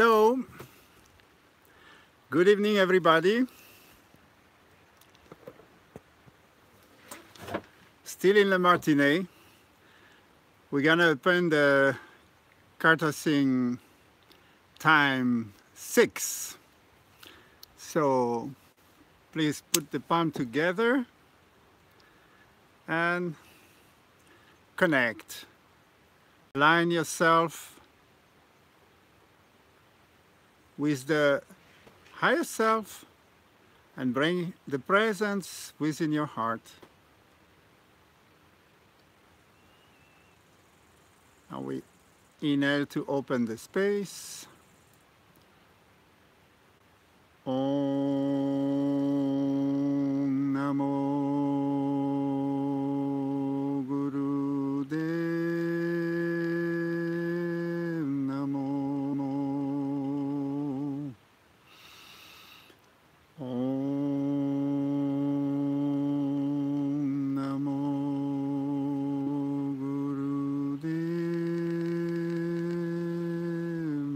Hello, good evening everybody. Still in Le Martinet. We're gonna open the KARTA Sing time 6. So please put the palm together and connect. Align yourself with the higher self and bring the presence within your heart. Now we inhale to open the space. Om Namo Guru Dev Namo. Om Namo Guru Dev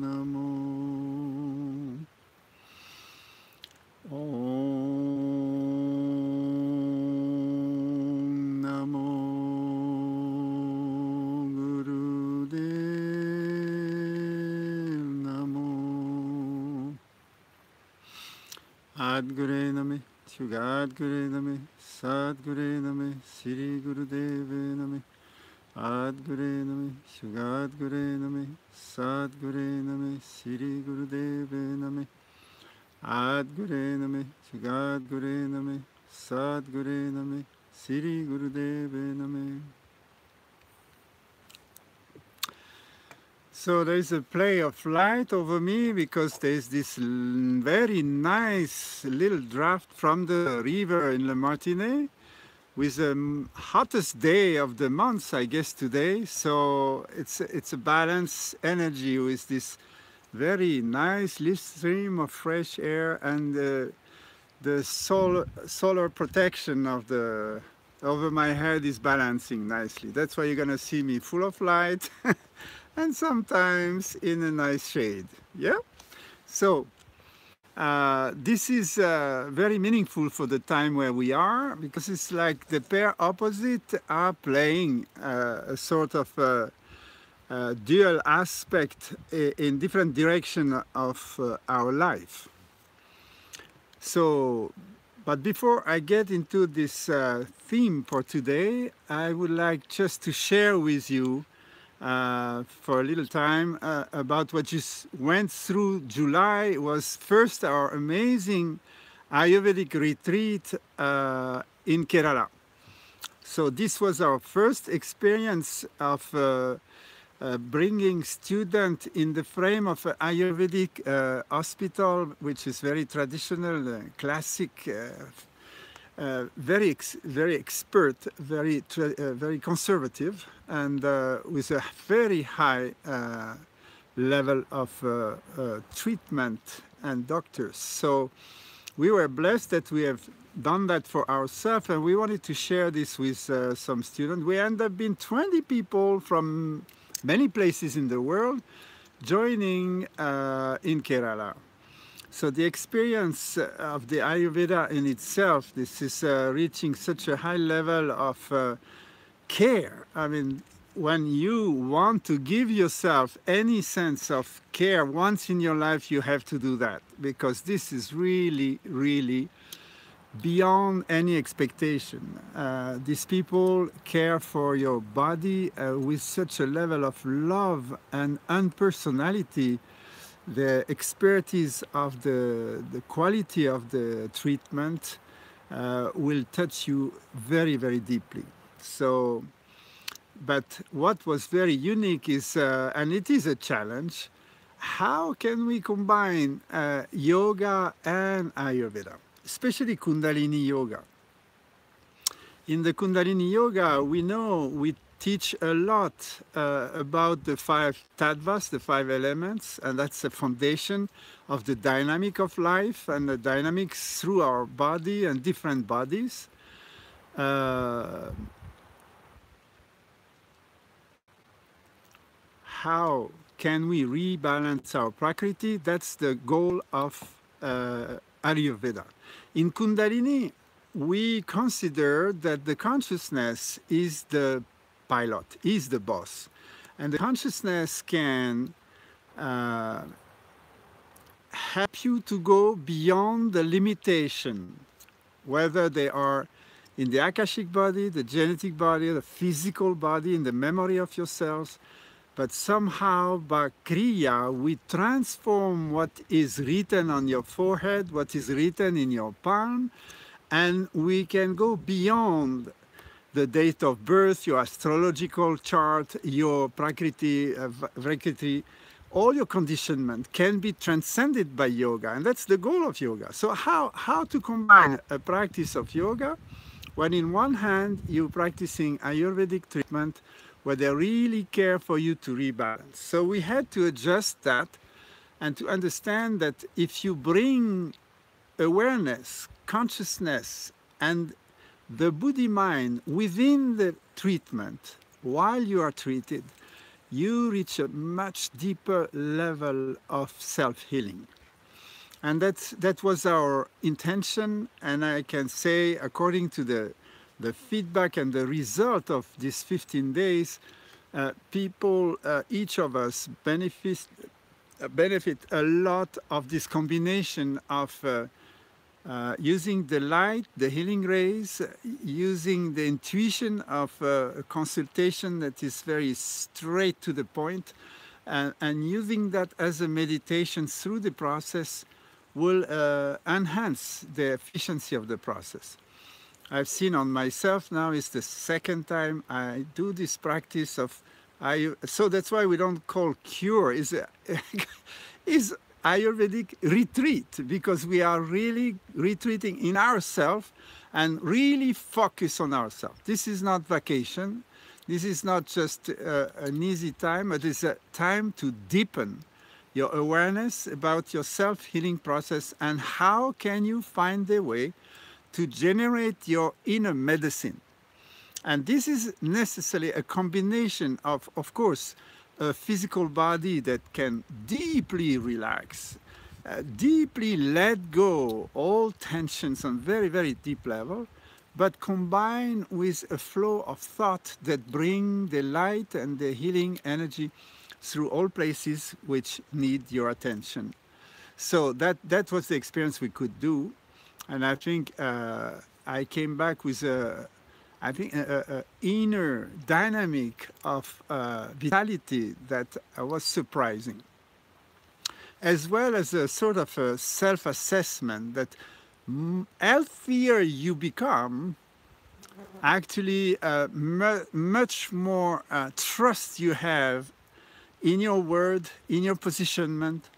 Namo. Om Namo Guru Dev Namo. Adgure Name, Shugadgure Name, Sadgure Name, Sri Guru Deve Name. Adgure Name, Shugadgure Name, Sadgure Name, Sri Guru Deve Name. Adgure Name, Shugadgure Name, Sadgure Name, Sri Guru Deve Name. So there is a play of light over me because there is this very nice little draft from the river in Le Martinet with the hottest day of the month, I guess, today. So it's a balanced energy with this very nice little stream of fresh air and the solar protection of the over my head is balancing nicely. That's why you're gonna see me full of light and sometimes in a nice shade. Yeah. So this is very meaningful for the time where we are because it's like the pair opposite are playing a sort of dual aspect in different direction of our life. So, but before I get into this theme for today, I would like just to share with you for a little time about what just went through July. It was first our amazing Ayurvedic retreat in Kerala. So this was our first experience of bringing students in the frame of an Ayurvedic hospital, which is very traditional, classic, very expert, very conservative, and with a very high level of treatment and doctors. So we were blessed that we have done that for ourselves, and we wanted to share this with some students. We ended up being 20 people from many places in the world joining in Kerala. So the experience of the Ayurveda in itself, this is reaching such a high level of care. I mean, when you want to give yourself any sense of care once in your life, you have to do that, because this is really, really beyond any expectation. These people care for your body with such a level of love and unpersonality. The expertise of the quality of the treatment will touch you very, very deeply. So, but what was very unique is, and it is a challenge, how can we combine yoga and Ayurveda? Especially Kundalini Yoga. In the Kundalini Yoga, we know we teach a lot about the 5 tattvas, the 5 elements, and that's the foundation of the dynamic of life and the dynamics through our body and different bodies. How can we rebalance our Prakriti? That's the goal of Ayurveda. In Kundalini, we consider that the consciousness is the pilot, is the boss. And the consciousness can help you to go beyond the limitation, whether they are in the Akashic body, the genetic body, the physical body, in the memory of your cells. But somehow, by Kriya, we transform what is written on your forehead, what is written in your palm, and we can go beyond the date of birth, your astrological chart, your Prakriti, Vrikriti. All your conditionment can be transcended by yoga, and that's the goal of yoga. So how to combine a practice of yoga when in one hand you're practicing Ayurvedic treatment where they really care for you to rebalance. So we had to adjust that and to understand that if you bring awareness, consciousness, and the Buddhi mind within the treatment while you are treated, you reach a much deeper level of self-healing. And that was our intention, and I can say, according to the feedback and the result of these 15 days, people, each of us benefit a lot of this combination of using the light, the healing rays, using the intuition of a consultation that is very straight to the point, and using that as a meditation through the process will enhance the efficiency of the process. I've seen on myself now, it's the second time I do this practice of so that's why we don't call cure, is Ayurvedic retreat, because we are really retreating in ourselves and really focus on ourselves. This is not vacation. This is not just an easy time, but it's a time to deepen your awareness about your self-healing process and how can you find a way to generate your inner medicine. And this is necessarily a combination of course, a physical body that can deeply relax, deeply let go all tensions on very, very deep level, but combined with a flow of thought that bring the light and the healing energy through all places which need your attention. So that was the experience we could do. And I think I came back with a inner dynamic of vitality that was surprising, as well as a sort of a self-assessment that healthier you become, actually much more trust you have in your word, in your positionment,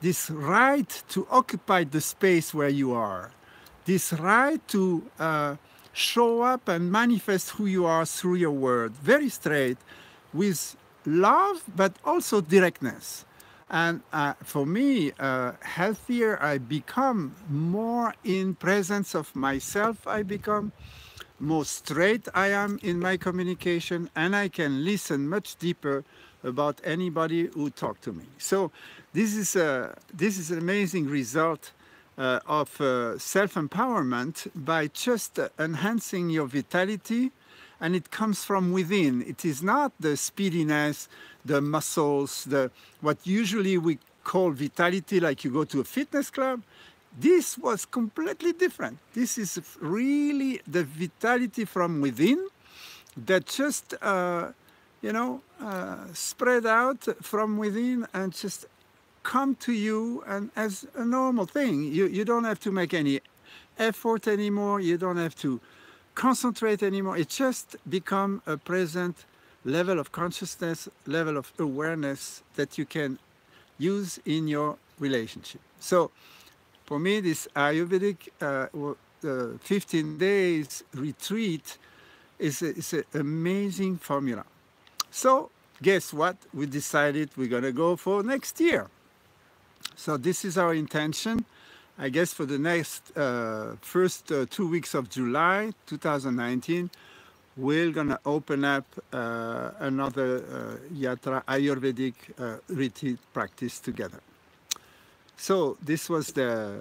this right to occupy the space where you are, this right to show up and manifest who you are through your word, very straight, with love, but also directness. And for me, healthier I become, more in presence of myself I become, more straight I am in my communication, and I can listen much deeper about anybody who talk to me. So this is an amazing result of self-empowerment by just enhancing your vitality, and it comes from within. It is not the speediness, the muscles, what usually we call vitality, like you go to a fitness club. This was completely different. This is really the vitality from within that just, spread out from within and just come to you, and as a normal thing. You don't have to make any effort anymore. You don't have to concentrate anymore. It just become a present level of consciousness, level of awareness that you can use in your relationship. So for me, this Ayurvedic 15 days retreat is an amazing formula. So guess what? We decided we're going to go for next year. So this is our intention, I guess, for the next first 2 weeks of July 2019. we're going to open up another Yatra Ayurvedic retreat practice together. So this was the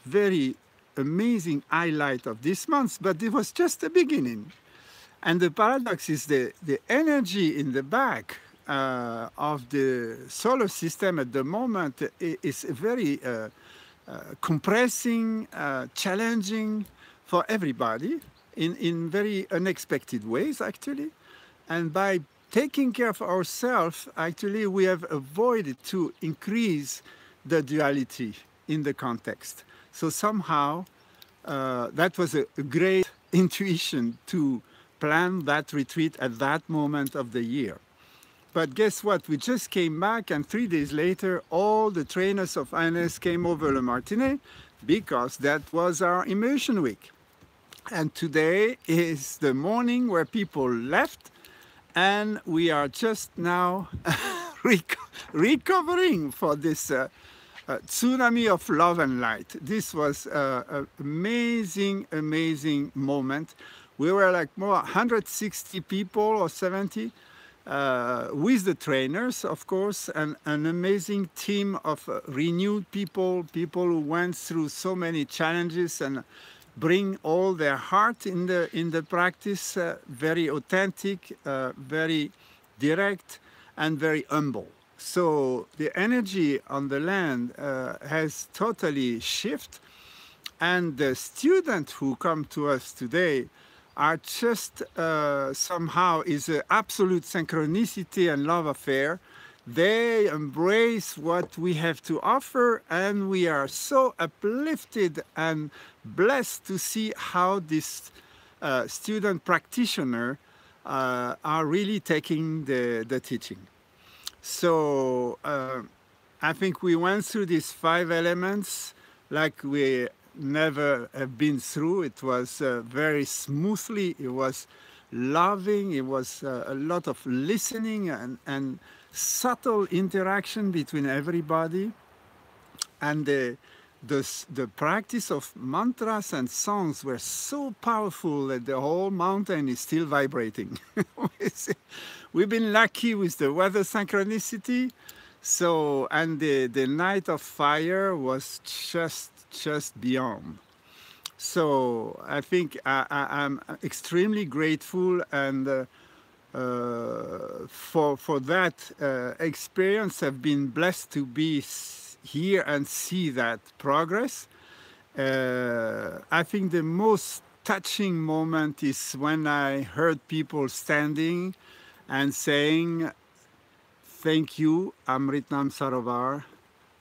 very amazing highlight of this month, but it was just the beginning. And the paradox is the energy in the back of the solar system at the moment is very compressing, challenging for everybody in very unexpected ways, actually. And by taking care of ourselves, actually, we have avoided to increase the duality in the context. So somehow, that was a great intuition to plan that retreat at that moment of the year. But guess what? We just came back, and 3 days later, all the trainers of INS came over Le Martinet because that was our immersion week. And today is the morning where people left, and we are just now recovering for this tsunami of love and light. This was an amazing, amazing moment. We were like more 160 people or 70 with the trainers, of course, and an amazing team of renewed people who went through so many challenges and bring all their heart in the practice, very authentic, very direct, and very humble. So the energy on the land has totally shifted, and the students who come to us today are just somehow is an absolute synchronicity and love affair. They embrace what we have to offer, and we are so uplifted and blessed to see how this student practitioner are really taking the teaching. So I think we went through these 5 elements like we never have been through. It was very smoothly, it was loving, it was a lot of listening and subtle interaction between everybody. And the practice of mantras and songs were so powerful that the whole mountain is still vibrating. We've been lucky with the weather synchronicity. So, and the night of fire was just beyond. So I think I'm extremely grateful, and for that experience, I've been blessed to be here and see that progress. I think the most touching moment is when I heard people standing and saying, "Thank you, Amritnam Sarovar.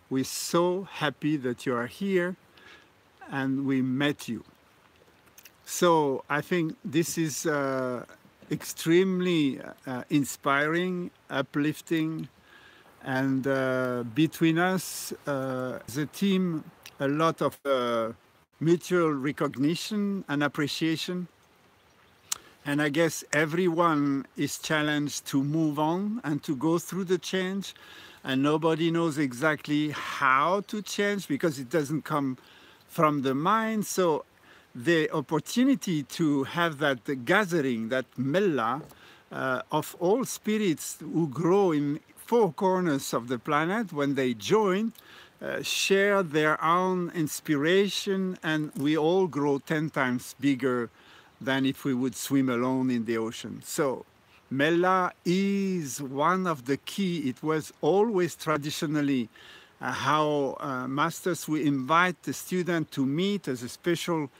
We're so happy that you are here, and we met you." So I think this is extremely inspiring, uplifting, and between us as a team, a lot of mutual recognition and appreciation. And I guess everyone is challenged to move on and to go through the change. And nobody knows exactly how to change because it doesn't come from the mind. So the opportunity to have that gathering, that mela of all spirits who grow in 4 corners of the planet, when they join, share their own inspiration, and we all grow 10 times bigger than if we would swim alone in the ocean. So Mela is one of the key. It was always traditionally how masters will invite the student to meet as a special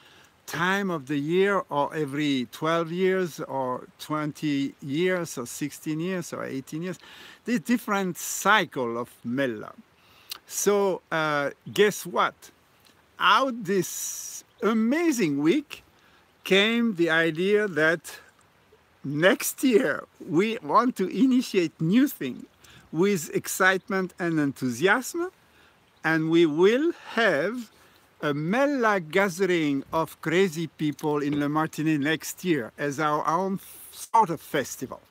time of the year, or every 12 years or 20 years or 16 years or 18 years. The different cycle of Mela. So guess what? Out this amazing week came the idea that next year we want to initiate new things with excitement and enthusiasm, and we will have a Mela gathering of crazy people in Le Martinet next year as our own sort of festival.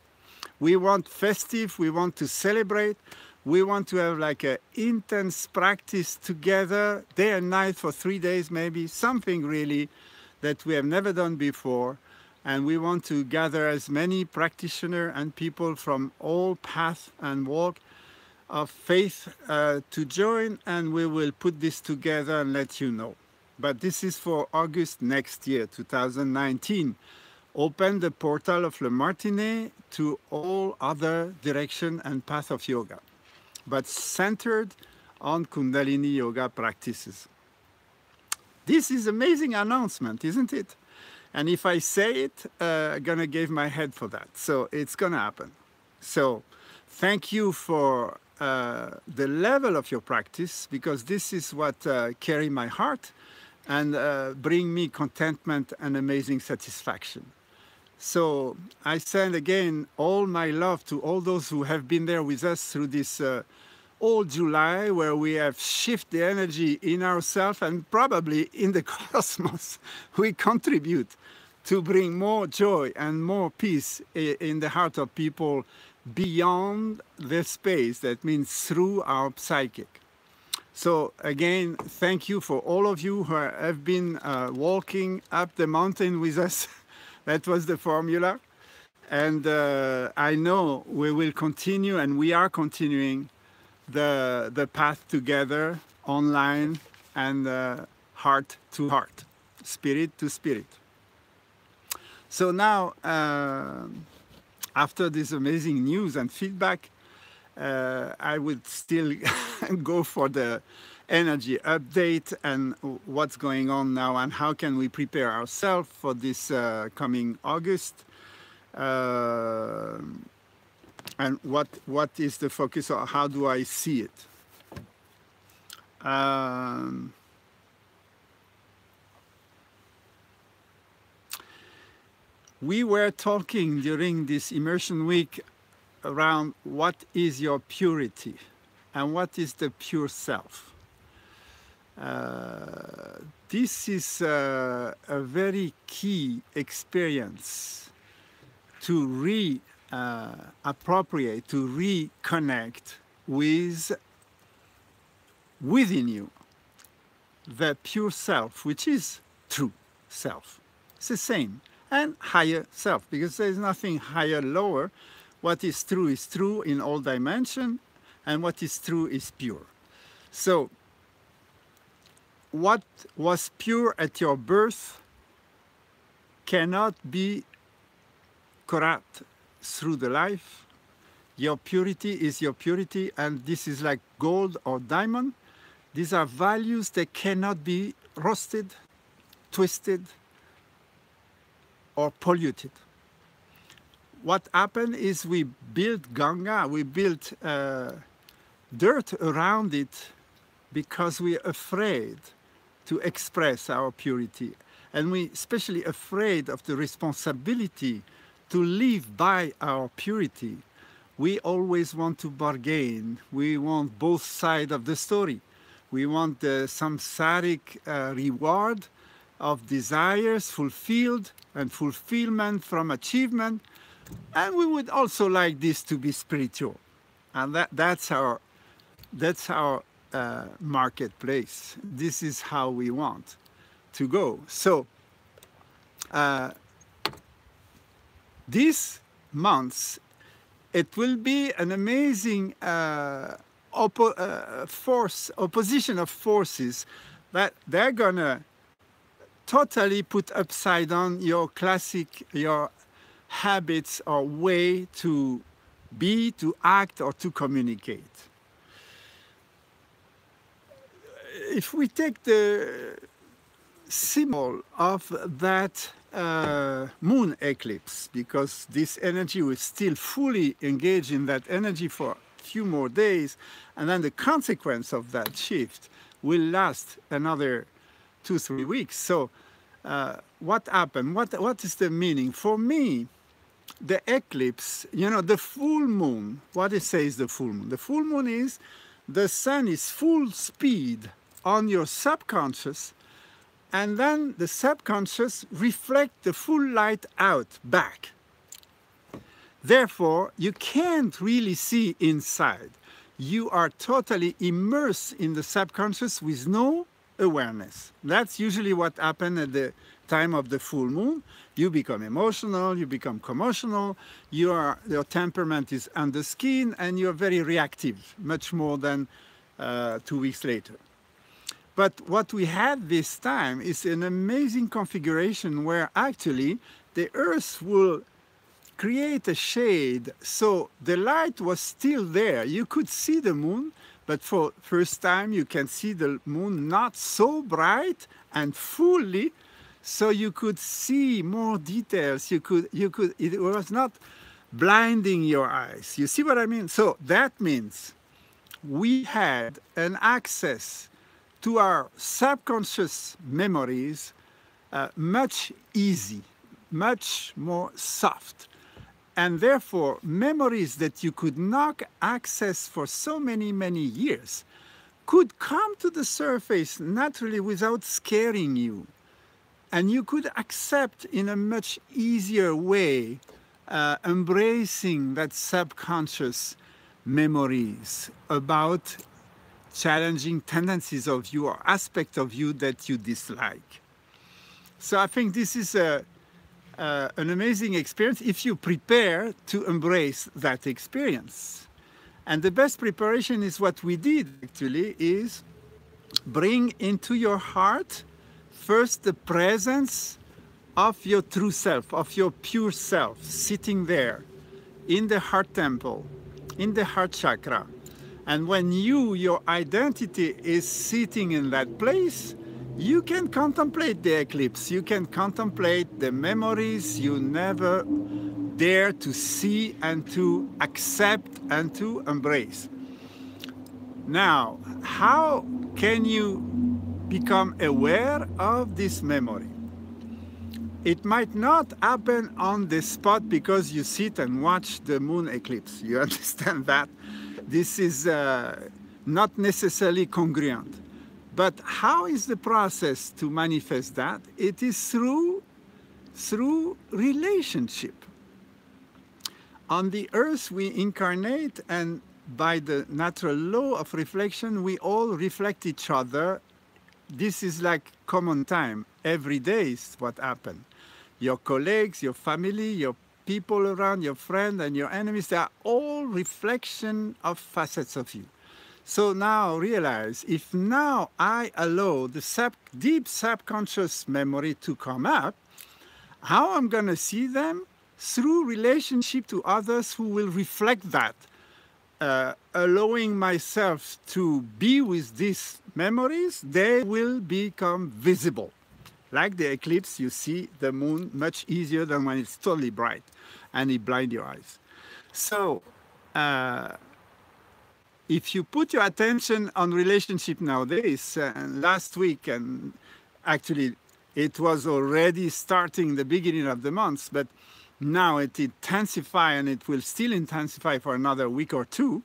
We want festive, we want to celebrate, we want to have like an intense practice together, day and night for 3 days maybe, something really that we have never done before. And we want to gather as many practitioners and people from all paths and walk of faith to join, and we will put this together and let you know. But this is for August next year, 2019. Open the portal of Le Martinet to all other direction and path of yoga, but centered on Kundalini yoga practices. This is amazing announcement, isn't it? And if I say it, I'm gonna give my head for that. So it's gonna happen. So thank you for the level of your practice, because this is what carry my heart and bring me contentment and amazing satisfaction. So I send again all my love to all those who have been there with us through this all July, where we have shifted the energy in ourselves and probably in the cosmos. We contribute to bring more joy and more peace in the heart of people beyond the space, that means through our psychic. So again, thank you for all of you who have been walking up the mountain with us. That was the formula. And I know we will continue, and we are continuing the path together, online and heart to heart, spirit to spirit. So now, after this amazing news and feedback, I would still go for the energy update and what's going on now and how can we prepare ourselves for this coming August, and what is the focus, or how do I see it. We were talking during this immersion week around what is your purity and what is the pure self. This is a very key experience to appropriate, to reconnect with within you the pure self, which is true self. It's the same, and higher self, because there is nothing higher, lower. What is true in all dimensions, and what is true is pure. So what was pure at your birth cannot be corrupt through the life. Your purity is your purity, and this is like gold or diamond. These are values that cannot be roasted, twisted, or polluted. What happened is we built Ganga, we built dirt around it because we're afraid to express our purity. And we're especially afraid of the responsibility to live by our purity. We always want to bargain. We want both sides of the story. We want the samsaric reward of desires fulfilled and fulfillment from achievement. And we would also like this to be spiritual. And that's our marketplace. This is how we want to go. So these months, it will be an amazing opposition of forces that they're gonna totally put upside down your habits or way to be, to act, or to communicate. If we take the symbol of that moon eclipse, because this energy will still fully engage in that energy for a few more days, and then the consequence of that shift will last another 2-3 weeks. So what happened? What is the meaning? For me, the eclipse, you know, the full moon, what it says the full moon? The full moon is the sun is full speed on your subconscious, and then the subconscious reflects the full light out back. Therefore, you can't really see inside. You are totally immersed in the subconscious with no awareness. That's usually what happens at the time of the full moon, you become emotional, you become commotional, your temperament is on the skin, and you're very reactive, much more than 2 weeks later. But what we had this time is an amazing configuration where actually the Earth will create a shade, so the light was still there. You could see the moon, but for first time you can see the moon not so bright and fully, so you could see more details. It was not blinding your eyes. You see what I mean? So that means we had an access to our subconscious memories much easy, much more soft. And therefore, memories that you could not access for so many, many years could come to the surface naturally without scaring you. And you could accept in a much easier way, embracing that subconscious memories about challenging tendencies of you or aspects of you that you dislike. So I think this is an amazing experience if you prepare to embrace that experience. And the best preparation is what we did actually, is bring into your heart first the presence of your true self, of your pure self, sitting there in the heart temple, in the heart chakra. And when your identity is sitting in that place, you can contemplate the eclipse, you can contemplate the memories you never dare to see and to accept and to embrace. Now, how can you become aware of this memory? It might not happen on the spot because you sit and watch the moon eclipse. You understand that? This is not necessarily congruent. But how is the process to manifest that? It is through relationship. On the earth we incarnate, and by the natural law of reflection, we all reflect each other. This is like common time. Every day is what happens. Your colleagues, your family, your people around, your friends and your enemies, they are all reflection of facets of you. So now realize, if now I allow the deep subconscious memory to come up, how I'm going to see them? Through relationship to others who will reflect that, allowing myself to be with these memories, they will become visible. Like the eclipse, you see the moon much easier than when it's totally bright and it blinds your eyes. So, if you put your attention on relationship nowadays, last week, and actually it was already starting the beginning of the month, but now it intensifies and it will still intensify for another week or two.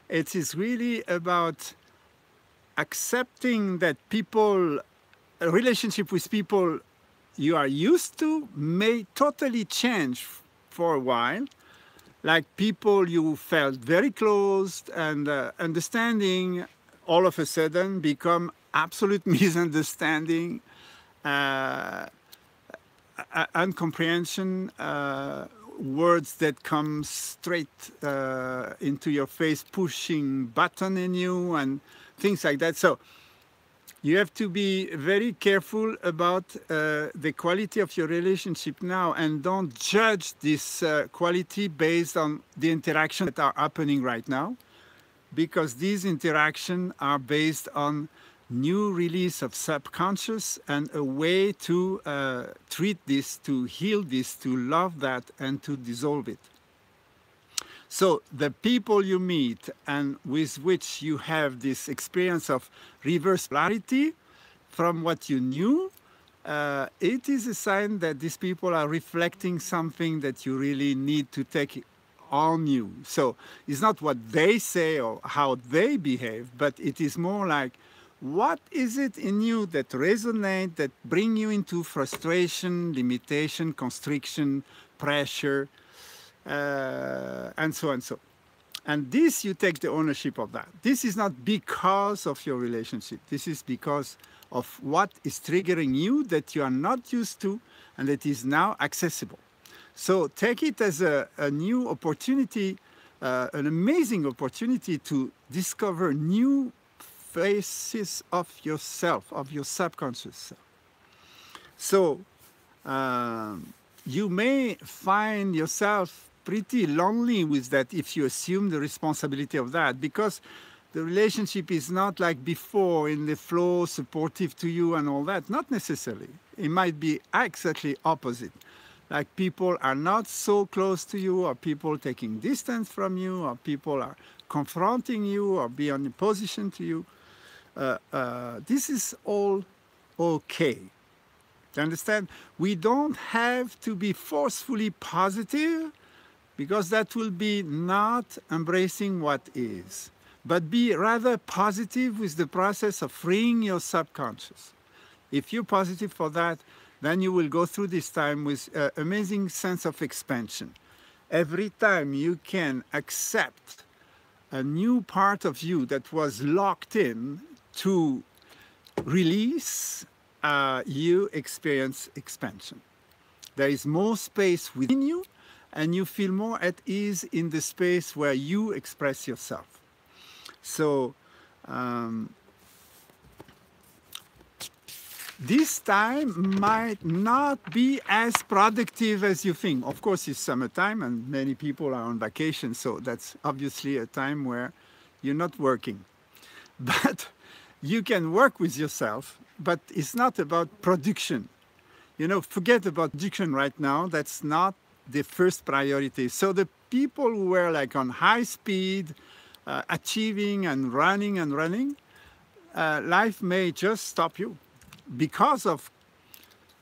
It is really about accepting that people, a relationship with people you are used to may totally change for a while. Like people you felt very close and understanding, all of a sudden become absolute misunderstanding, incomprehension, words that come straight into your face, pushing button in you and things like that. So you have to be very careful about the quality of your relationship now, and don't judge this quality based on the interactions that are happening right now, because these interactions are based on new release of subconscious and a way to treat this, to heal this, to love that, and to dissolve it. So the people you meet and with which you have this experience of reverse polarity from what you knew, it is a sign that these people are reflecting something that you really need to take on you. So it's not what they say or how they behave, but it is more like, what is it in you that resonates, that bring you into frustration, limitation, constriction, pressure, and so and so. And this, you take the ownership of that. This is not because of your relationship. This is because of what is triggering you that you are not used to and that is now accessible. So take it as a new opportunity, an amazing opportunity to discover new faces of yourself, of your subconscious self. So you may find yourself pretty lonely with that if you assume the responsibility of that, because the relationship is not like before, in the flow, supportive to you and all that. Not necessarily. It might be exactly opposite. Like people are not so close to you, or people taking distance from you, or people are confronting you or be in opposition to you. This is all okay. Do you understand? We don't have to be forcefully positive, because that will be not embracing what is, but be rather positive with the process of freeing your subconscious. If you're positive for that, then you will go through this time with an amazing sense of expansion. Every time you can accept a new part of you that was locked in to release, you experience expansion. There is more space within you, and you feel more at ease in the space where you express yourself. So this time might not be as productive as you think. Of course, it's summertime and many people are on vacation, so that's obviously a time where you're not working. But you can work with yourself, but it's not about production. You know, forget about production right now. That's not the first priority. So the people who were like on high speed, achieving and running, life may just stop you because of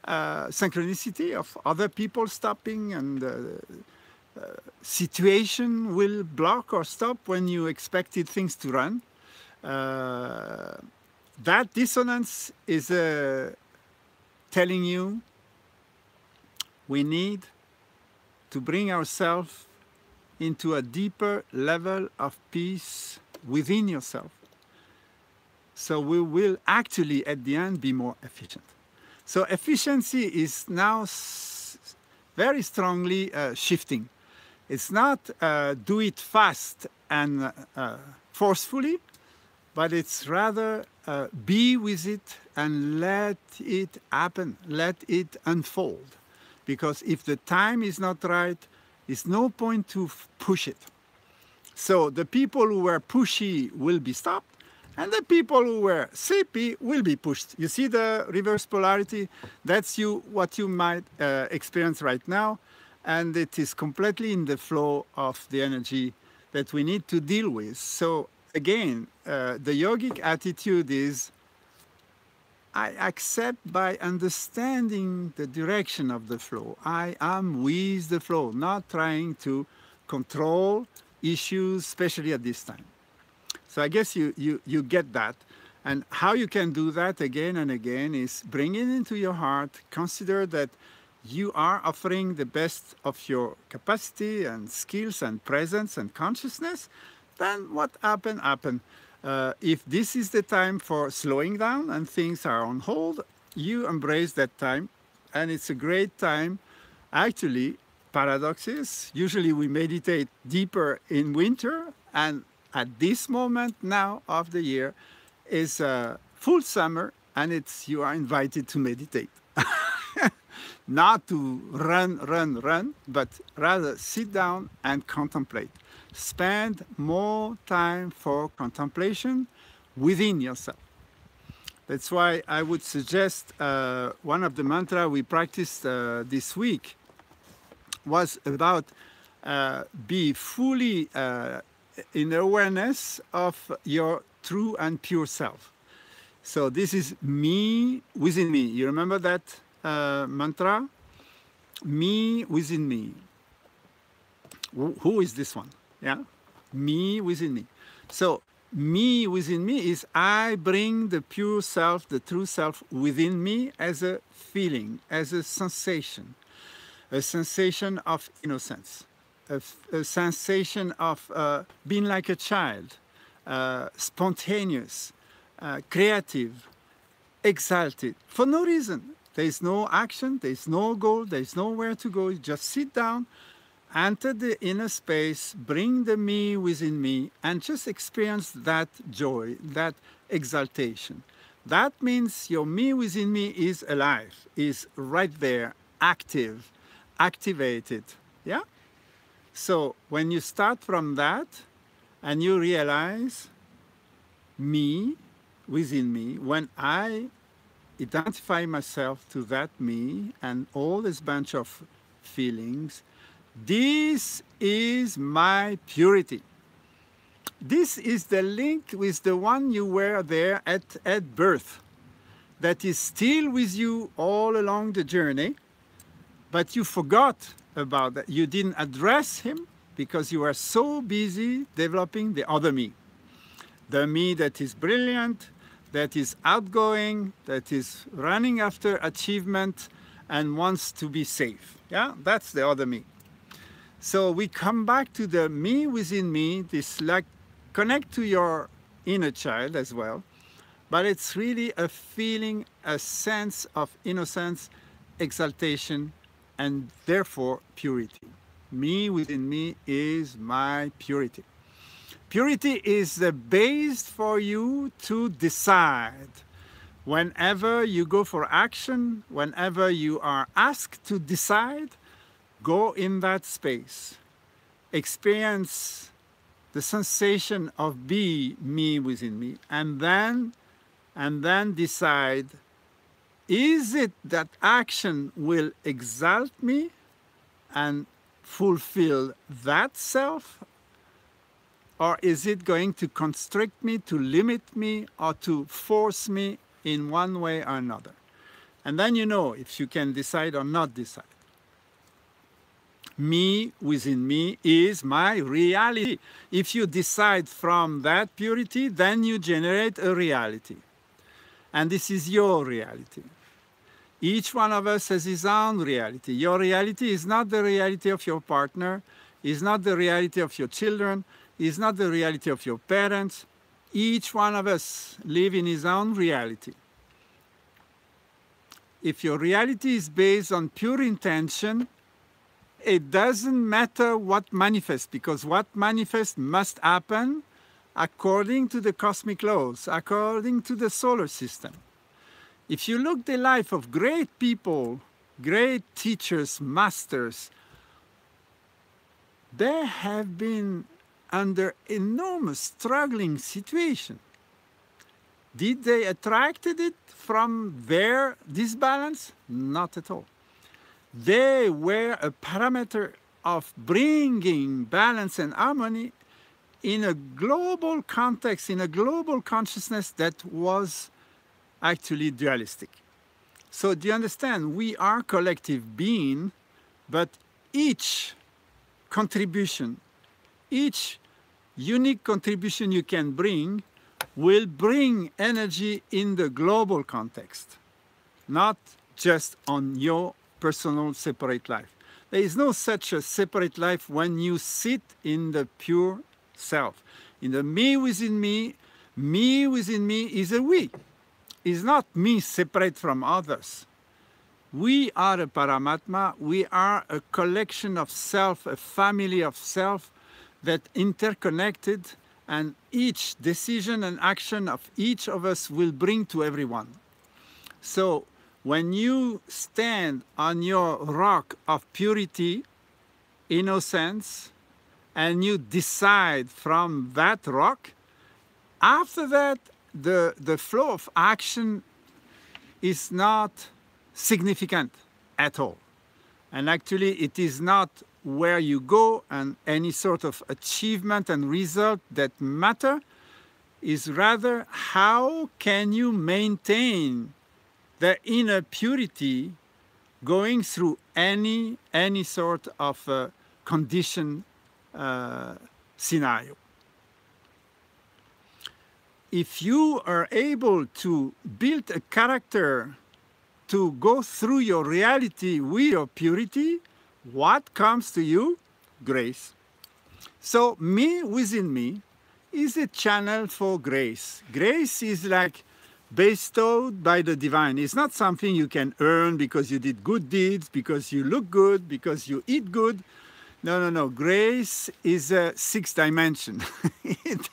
synchronicity of other people stopping, and situation will block or stop when you expected things to run. That dissonance is telling you we need to bring ourselves into a deeper level of peace within yourself. So we will actually, at the end, be more efficient. So efficiency is now very strongly shifting. It's not do it fast and forcefully, but it's rather be with it and let it happen, let it unfold. Because if the time is not right, there's no point to push it. So the people who were pushy will be stopped, and the people who were sleepy will be pushed. You see the reverse polarity? That's what you might experience right now, and it is completely in the flow of the energy that we need to deal with. So again, the yogic attitude is, I accept by understanding the direction of the flow. I am with the flow, not trying to control issues, especially at this time. So I guess you get that. And how you can do that again and again is bring it into your heart. Consider that you are offering the best of your capacity and skills and presence and consciousness. Then what happened, happened. If this is the time for slowing down and things are on hold, you embrace that time. And it's a great time. Actually, paradox is, usually we meditate deeper in winter, and at this moment now of the year is full summer, and you are invited to meditate. Not to run, but rather sit down and contemplate. Spend more time for contemplation within yourself. That's why I would suggest one of the mantras we practiced this week was about be fully in awareness of your true and pure self. So this is me within me. You remember that mantra? Me within me. Who is this one? Yeah? Me within me. So me within me is I bring the pure self, the true self within me as a feeling, as a sensation of innocence, a sensation of being like a child, spontaneous, creative, exalted for no reason. There is no action, there is no goal, there is nowhere to go. You just sit down, enter the inner space, bring the me within me, and just experience that joy, that exaltation. That means your me within me is alive, is right there, active, activated. Yeah? So when you start from that and you realize me within me, when I identify myself to that me and all this bunch of feelings, this is my purity. This is the link with the one you were there at birth, that is still with you all along the journey, but you forgot about that. You didn't address him because you were so busy developing the other me. The me that is brilliant, that is outgoing, that is running after achievement and wants to be safe. Yeah, that's the other me. So we come back to the me within me, this like connect to your inner child as well, but it's really a feeling, a sense of innocence, exaltation, and therefore purity. Me within me is my purity. Purity is the base for you to decide. Whenever you go for action, whenever you are asked to decide, go in that space. Experience the sensation of be me within me, and then decide, is it that action will exalt me and fulfill that self? Or is it going to constrict me, to limit me, or to force me in one way or another? And then you know if you can decide or not decide. Me within me is my reality. If you decide from that purity, then you generate a reality. And this is your reality. Each one of us has his own reality. Your reality is not the reality of your partner, is not the reality of your children, is not the reality of your parents. Each one of us lives in his own reality. If your reality is based on pure intention, it doesn't matter what manifests, because what manifests must happen according to the cosmic laws, according to the solar system. If you look at the life of great people, great teachers, masters, they have been under enormous struggling situation. Did they attracted it from their disbalance? Not at all. They were a parameter of bringing balance and harmony in a global context, in a global consciousness that was actually dualistic. So do you understand? We are collective being, but each contribution, each unique contribution you can bring will bring energy in the global context, not just on your personal separate life. There is no such a separate life when you sit in the pure self. In the me within me is a we. Is not me separate from others. We are a Paramatma, we are a collection of self, a family of self that interconnected, and each decision and action of each of us will bring to everyone. So when you stand on your rock of purity, innocence, and you decide from that rock, after that, the flow of action is not significant at all. And actually, it is not where you go and any sort of achievement and result that matter, is rather how can you maintain the inner purity going through any sort of condition scenario. If you are able to build a character to go through your reality with your purity, what comes to you? Grace. So me within me is a channel for grace. Grace is like bestowed by the divine. It's not something you can earn because you did good deeds, because you look good, because you eat good. No, no, no. Grace is a 6th dimension.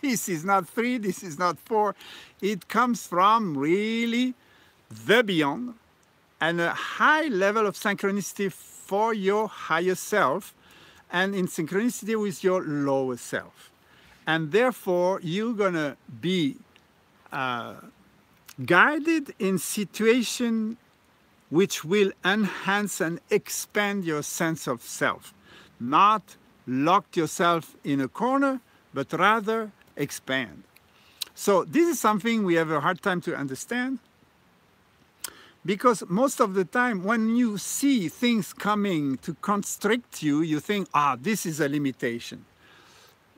This is not 3, this is not 4. It comes from really the beyond and a high level of synchronicity for your higher self and in synchronicity with your lower self. And therefore, you're going to be guided in situation which will enhance and expand your sense of self. Not lock yourself in a corner, but rather expand. So this is something we have a hard time to understand, because most of the time when you see things coming to constrict you, you think, this is a limitation.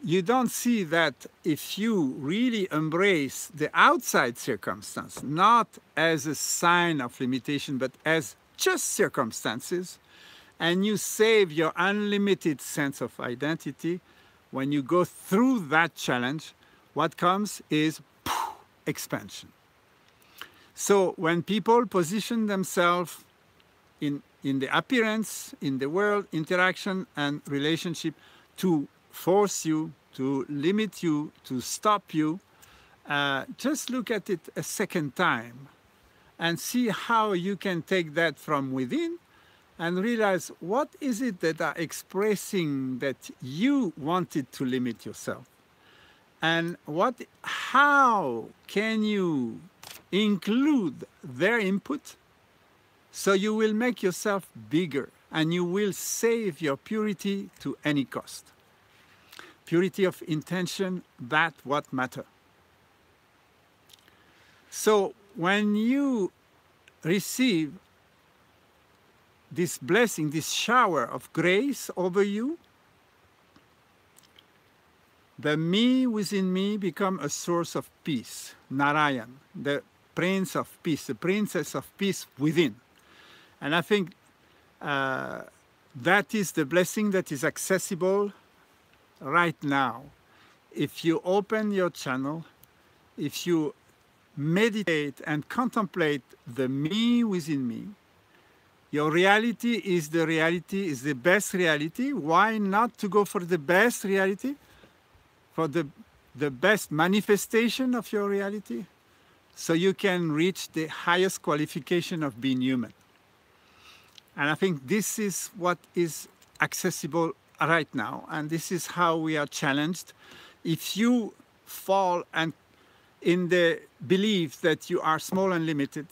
You don't see that if you really embrace the outside circumstance, not as a sign of limitation, but as just circumstances, and you save your unlimited sense of identity, when you go through that challenge, what comes is expansion. So when people position themselves in the appearance, in the world, interaction and relationship to force you, to limit you, to stop you, just look at it a second time and see how you can take that from within and realize what is it that are expressing that you wanted to limit yourself, and how can you include their input so you will make yourself bigger and you will save your purity to any cost. Purity of intention, that's what matters. So when you receive this blessing, this shower of grace over you, the me within me become a source of peace. Narayan, the Prince of Peace, the Princess of Peace within. And I think that is the blessing that is accessible right now. If you open your channel, if you meditate and contemplate the me within me, your reality is the best reality. Why not to go for the best reality? For the best manifestation of your reality? So you can reach the highest qualification of being human. And I think this is what is accessible right now. And this is how we are challenged. If you fall and in the belief that you are small and limited,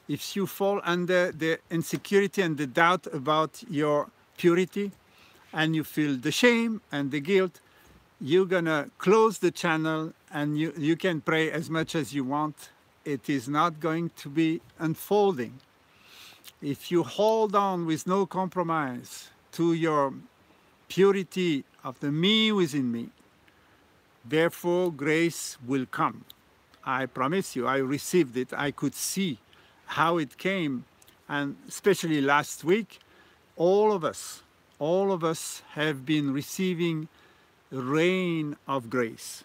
if you fall under the insecurity and the doubt about your purity, and you feel the shame and the guilt, you're gonna close the channel and you can pray as much as you want. It is not going to be unfolding. If you hold on with no compromise to your purity of the me within me, therefore grace will come. I promise you, I received it. I could see how it came, and especially last week, all of us have been receiving rain of grace,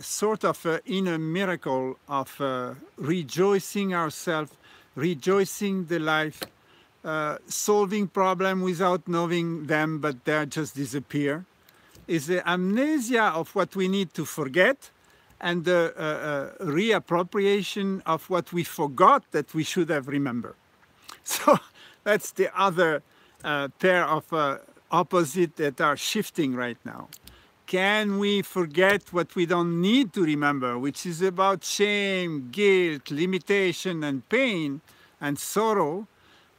sort of an inner miracle of rejoicing ourselves, rejoicing the life, solving problems without knowing them, but they just disappear. It's the amnesia of what we need to forget, and the reappropriation of what we forgot that we should have remembered. So that's the other pair of opposites that are shifting right now. Can we forget what we don't need to remember, which is about shame, guilt, limitation, and pain, and sorrow,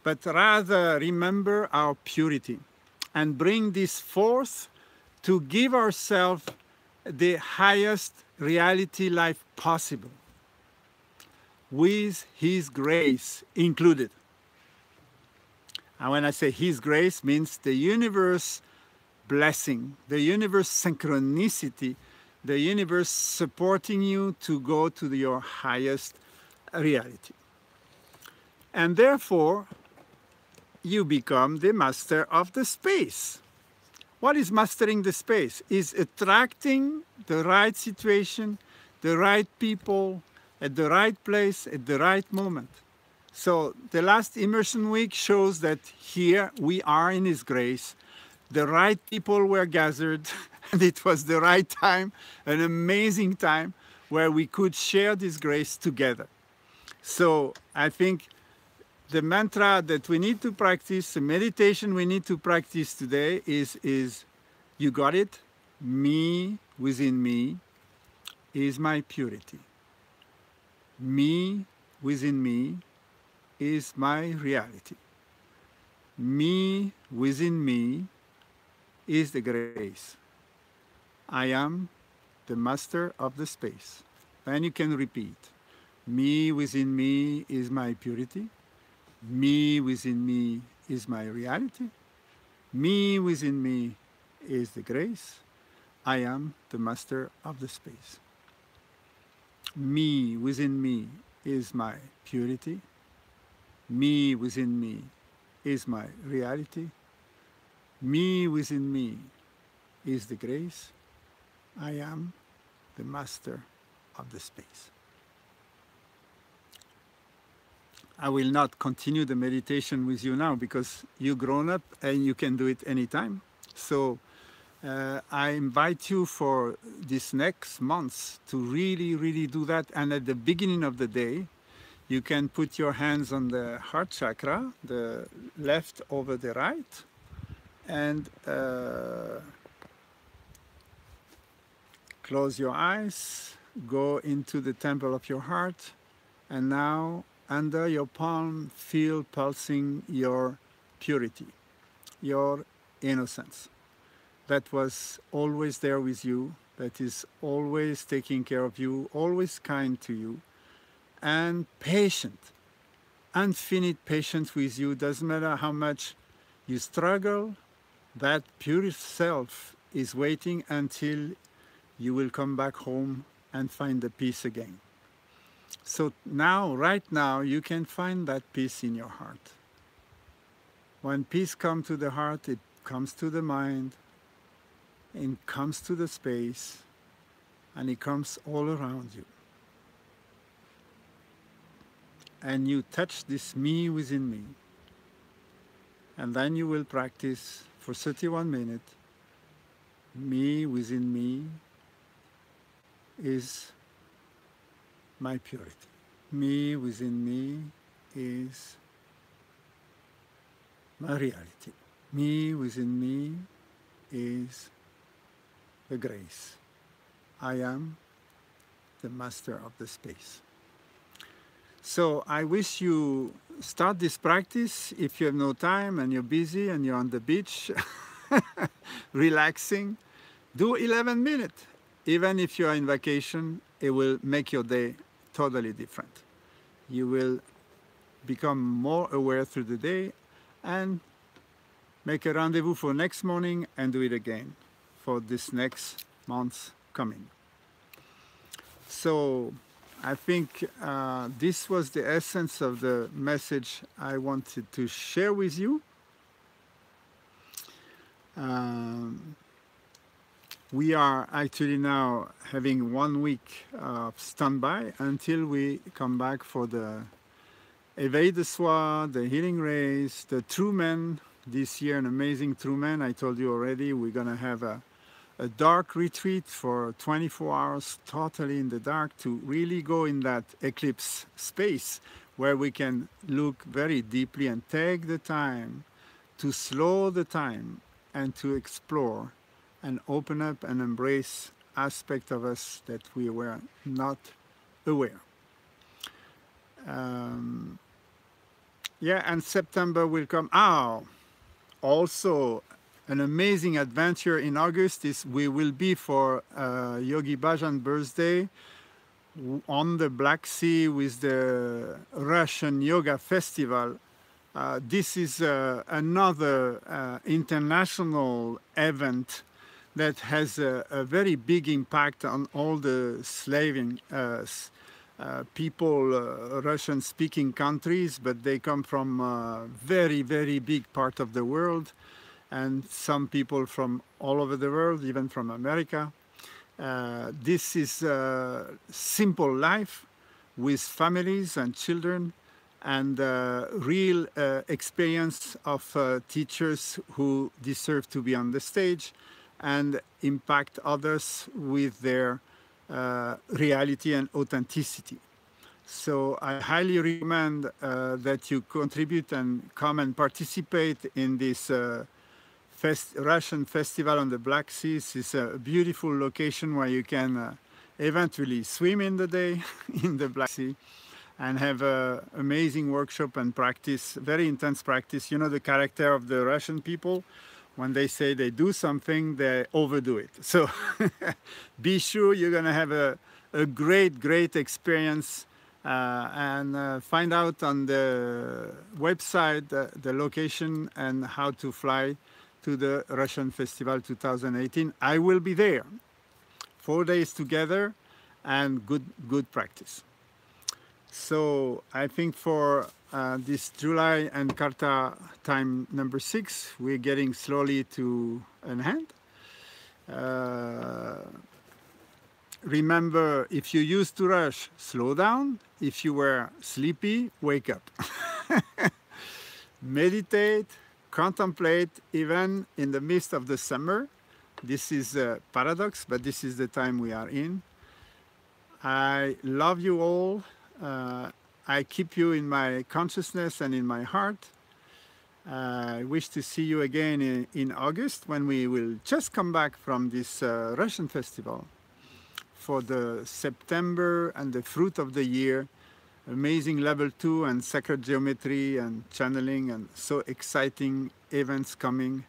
but rather remember our purity and bring this forth to give ourselves the highest reality life possible, with His grace included. And when I say His grace, means the universe blessing, the universe synchronicity, the universe supporting you to go to your highest reality. And therefore, you become the master of the space. What is mastering the space? Is attracting the right situation, the right people, at the right place, at the right moment. So the last immersion week shows that here we are in His grace. The right people were gathered, and it was the right time, an amazing time where we could share this grace together. So I think the mantra that we need to practice, the meditation we need to practice today is you got it? Me within me is my purity. Me within me is my reality. Me within me is the grace. I am the master of the space. Then you can repeat. Me within me is my purity. Me within me is my reality. Me within me is the grace. I am the master of the space. Me within me is my purity. Me within me is my reality. Me within me is the grace. I am the master of the space. I will not continue the meditation with you now because you're grown up and you can do it anytime. So I invite you for this next month to really do that. And at the beginning of the day, you can put your hands on the heart chakra, the left over the right, and close your eyes, go into the temple of your heart, and now under your palm, feel pulsing your purity, your innocence. That was always there with you, that is always taking care of you, always kind to you, and patient, infinite patience with you. Doesn't matter how much you struggle, that pure self is waiting until you will come back home and find the peace again. So now, right now, you can find that peace in your heart. When peace comes to the heart, it comes to the mind, it comes to the space, and it comes all around you. And you touch this me within me. And then you will practice for 31 minutes. Me within me is my purity. Me within me is my reality. Me within me is the grace. I am the master of the space. So I wish you start this practice if you have no time and you're busy and you're on the beach, relaxing. Do 11 minutes. Even if you're in vacation, it will make your day totally different. You will become more aware through the day and make a rendezvous for next morning and do it again for this next month coming. So I think this was the essence of the message I wanted to share with you. We are actually now having 1 week of standby until we come back for the Éveil de Soi, the Healing Race, the True Men. This year, an amazing True Men. I told you already, we're going to have a dark retreat for 24 hours, totally in the dark, to really go in that eclipse space where we can look very deeply and take the time to slow the time and to explore and open up and embrace aspects of us that we were not aware. Yeah, and September will come. Also an amazing adventure in August is we will be for Yogi Bhajan birthday on the Black Sea with the Russian Yoga Festival. This is another international event that has a very big impact on all the slaving people, Russian-speaking countries, but they come from very, very big part of the world, and some people from all over the world, even from America. This is simple life, with families and children, and real experience of teachers who deserve to be on the stage and impact others with their reality and authenticity. So I highly recommend that you contribute and come and participate in this Russian festival on the Black Sea. It's a beautiful location where you can eventually swim in the day in the Black Sea and have an amazing workshop and practice, very intense practice. You know the character of the Russian people, when they say they do something, they overdo it. So be sure you're going to have a great experience, and find out on the website the location and how to fly to the Russian Festival 2018. I will be there. 4 days together and good practice. So I think for this July and KARTA time number 6, we're getting slowly to an end. Remember, if you used to rush, slow down. If you were sleepy, wake up. Meditate, contemplate, even in the midst of the summer. This is a paradox, but this is the time we are in. I love you all. I keep you in my consciousness and in my heart. I wish to see you again in August, when we will just come back from this Russian festival for the September and the fruit of the year. Amazing level 2 and sacred geometry and channeling, and so exciting events coming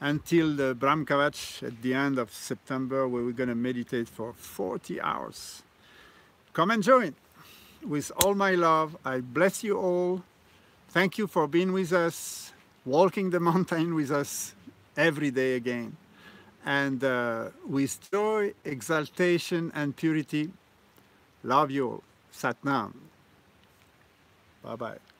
until the Brahm Kavach at the end of September, where we're going to meditate for 40 hours. Come and join. With all my love, I bless you all. Thank you for being with us, walking the mountain with us every day again. And with joy, exaltation, and purity, love you all. Sat Nam. Bye-bye.